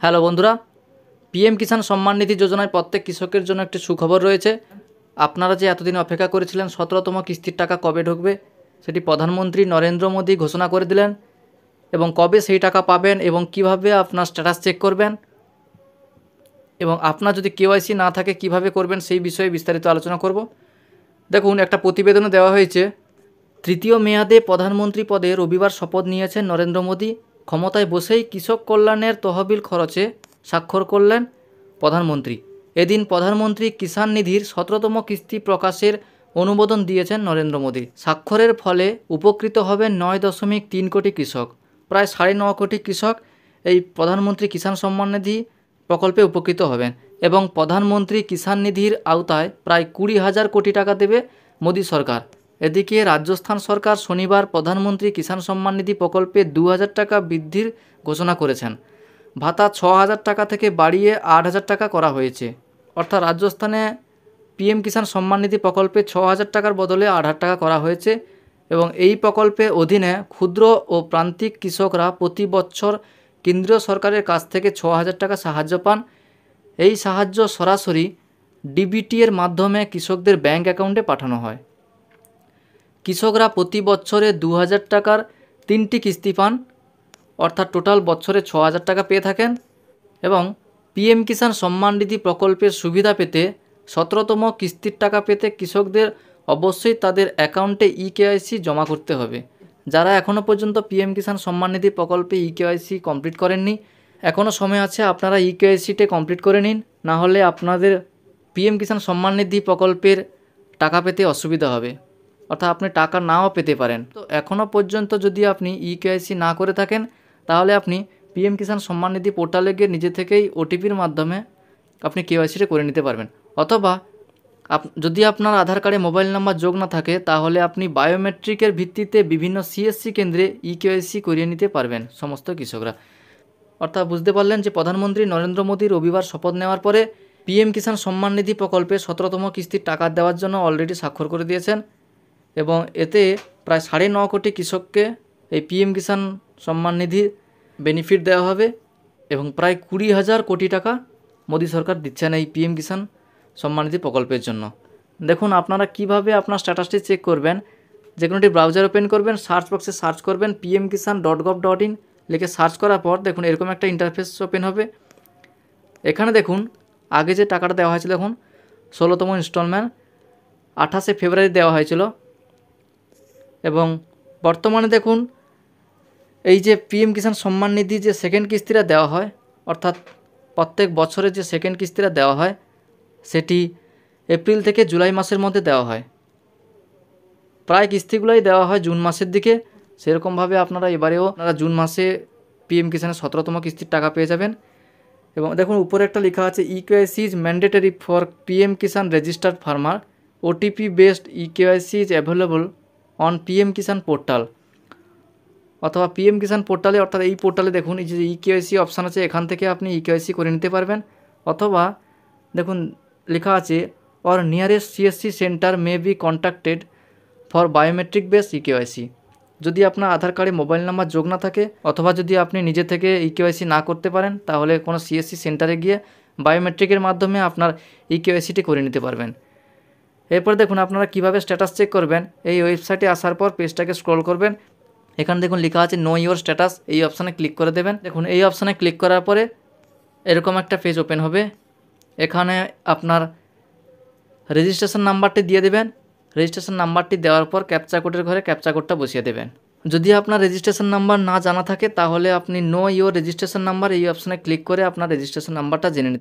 Hello বন্ধুরা, PM Kisan Samman Nidhi যোজনায় প্রত্যেক কৃষকের জন্য একটি সুখবর রয়েছে। আপনারা যে এতদিন অপেক্ষা করেছিলেন 17তম কিস্তির টাকা কবে ঢুকবে সেটি প্রধানমন্ত্রী নরেন্দ্র মোদী ঘোষণা করে দিলেন। এবং কবে সেই টাকা পাবেন এবং কিভাবে আপনার স্ট্যাটাস চেক করবেন এবং আপনার যদি কেওয়াইসি না থাকে কিভাবে করবেন সেই বিষয়ে বিস্তারিত আলোচনা করব। দেখুন, একটা প্রতিবেদনে দেওয়া হয়েছে, তৃতীয় মেয়াদে প্রধানমন্ত্রী পদে রবিবার শপথ নিয়েছেন নরেন্দ্র মোদী। ক্ষমতায় বসেই কৃষক কল্যাণের তহবিল খরচে স্বাক্ষর করলেন প্রধানমন্ত্রী। এদিন প্রধানমন্ত্রী কিষাণ নিধির 17তম কিস্তি প্রকাশের অনুমোদন দিয়েছেন নরেন্দ্র মোদী। স্বাক্ষরের ফলে উপকৃত হবেন 9.3 কোটি কৃষক। প্রায় 9.5 কোটি কৃষক এই প্রধানমন্ত্রী কিষাণ সম্মান নিধি প্রকল্পে উপকৃত হবেন এবং প্রধানমন্ত্রী কিষাণ নিধির আওতায় প্রায় 20,000 কোটি টাকা দেবে মোদী সরকার। এদিকে রাজস্থান সরকার শনিবার প্রধানমন্ত্রী কিষাণ সম্মান নিধি প্রকল্পে 2,000 টাকা বৃদ্ধির ঘোষণা করেছেন। ভাতা 6,000 টাকা থেকে বাড়িয়ে 8,000 টাকা করা হয়েছে। অর্থাৎ রাজস্থানে পিএম কিষাণ সম্মান নিধি প্রকল্পে 6,000 টাকার বদলে 8,000 টাকা করা হয়েছে এবং এই প্রকল্পের অধীনে ক্ষুদ্র ও প্রান্তিক কৃষকরা প্রতি বছর কেন্দ্রীয় সরকারের কাছ থেকে 6,000 টাকা সাহায্য পান। এই সাহায্য সরাসরি ডিবিটি এর মাধ্যমে কৃষকদের ব্যাংক অ্যাকাউন্টে পাঠানো হয়। কৃষকরা প্রতি বছরে 2,000 টাকার 3টি কিস্তি পান, অর্থাৎ টোটাল বছরে 6,000 টাকা পেয়ে থাকেন। এবং পিএম কিষাণ সম্মান নিধি প্রকল্পের সুবিধা পেতে 17তম কিস্তির টাকা পেতে কৃষকদের অবশ্যই তাদের অ্যাকাউন্টে ইকেওয়াইসি জমা করতে হবে। যারা এখনও পর্যন্ত পিএম কিষাণ সম্মান নিধি প্রকল্পে ইকেওয়াইসি কমপ্লিট করেননি, এখনও সময় আছে, আপনারা ইকেওয়াইসিটা কমপ্লিট করে নিন, না হলে আপনাদের পিএম কিষাণ সম্মান নিধি প্রকল্পের টাকা পেতে অসুবিধা হবে, অর্থাৎ আপনি টাকা নাও পেতে পারেন। তো এখনও পর্যন্ত যদি আপনি ইকেওয়াইসি না করে থাকেন তাহলে আপনি পিএম কিষাণ সম্মান নিধি পোর্টালে গিয়ে নিজে থেকেই ওটিপির মাধ্যমে আপনি কেওয়াইসিটা করে নিতে পারবেন। অথবা যদি আপনার আধার কার্ডে মোবাইল নাম্বার যোগ না থাকে তাহলে আপনি বায়োমেট্রিকের ভিত্তিতে বিভিন্ন সিএসসি কেন্দ্রে ইকেওয়াইসি করিয়ে নিতে পারবেন সমস্ত কৃষকরা। অর্থাৎ বুঝতে পারলেন যে প্রধানমন্ত্রী নরেন্দ্র মোদী রবিবার শপথ নেওয়ার পরে পিএম কিষাণ সম্মান নিধি প্রকল্পে 17তম কিস্তির টাকা দেওয়ার জন্য অলরেডি স্বাক্ষর করে দিয়েছেন এবং এতে প্রায় 9.5 কোটি কৃষককে এই পিএম কিষাণ সম্মান নিধি বেনিফিট দেওয়া হবে এবং প্রায় 20,000 কোটি টাকা মোদী সরকার দিচ্ছেন এই পিএম কিষাণ সম্মান নিধি প্রকল্পের জন্য। দেখুন, আপনারা কিভাবে আপনার স্ট্যাটাসটি চেক করবেন। যে কোনো একটি ব্রাউজার ওপেন করবেন, সার্চ বক্সে সার্চ করবেন pmkisan.gov.in লিখে সার্চ করার পর দেখুন এরকম একটা ইন্টারফেস ওপেন হবে। এখানে দেখুন আগে যে টাকাটা দেওয়া হয়েছিল, দেখুন 16তম ইনস্টলমেন্ট 28শে ফেব্রুয়ারি দেওয়া হয়েছিল এবং বর্তমানে দেখুন এই যে পিএম কিষাণ সম্মান নিধি যে সেকেন্ড কিস্তিটা দেওয়া হয়, অর্থাৎ প্রত্যেক বছরে যে সেকেন্ড কিস্তিটা দেওয়া হয় সেটি এপ্রিল থেকে জুলাই মাসের মধ্যে দেওয়া হয়। প্রায় কিস্তিগুলোই দেওয়া হয় জুন মাসের দিকে। সেরকমভাবে আপনারা এবারেও জুন মাসে পিএম কিষাণের 17তম কিস্তির টাকা পেয়ে যাবেন। এবং দেখুন উপরে একটা লেখা আছে, eKYC is mandatory for PM Kisan registered farmer, OTP based eKYC is available on PM Kisan portal. অথবা পিএম কিষাণ পোর্টালে, অর্থাৎ এই পোর্টালে দেখুন এই যে ইকেওয়াইসি অপশান আছে, এখান থেকে আপনি ইকেওয়াইসি করে নিতে পারবেন। অথবা দেখুন লেখা আছে, or nearest CSC centre may be contacted for biometric base eKYC. যদি আপনার আধার কার্ডে মোবাইল নাম্বার যোগ না থাকে অথবা যদি আপনি নিজে থেকে ইকেওয়াইসি না করতে পারেন তাহলে কোনো সিএসসি সেন্টারে গিয়ে বায়োমেট্রিকের মাধ্যমে আপনার ইকেওয়াইসিটি করে নিতে পারবেন। এরপর দেখুন আপনারা কিভাবে স্ট্যাটাস চেক করবেন। এই ওয়েবসাইটে আসার পর পেজটাকে স্ক্রল করবেন, এখানে দেখুন লেখা আছে নো ইওর স্ট্যাটাস, এই অপশানে ক্লিক করে দেবেন। দেখুন এই অপশানে ক্লিক করার পরে এরকম একটা পেজ ওপেন হবে। এখানে আপনার রেজিস্ট্রেশন নাম্বারটি দিয়ে দেবেন। রেজিস্ট্রেশন নাম্বারটি দেওয়ার পর ক্যাপচা কোডের ঘরে ক্যাপচা কোডটা বসিয়ে দেবেন। যদি আপনার রেজিস্ট্রেশন নাম্বার না জানা থাকে তাহলে আপনি নো ইওর রেজিস্ট্রেশন নাম্বার এই অপশানে ক্লিক করে আপনার রেজিস্ট্রেশন নাম্বারটা জেনে নিতে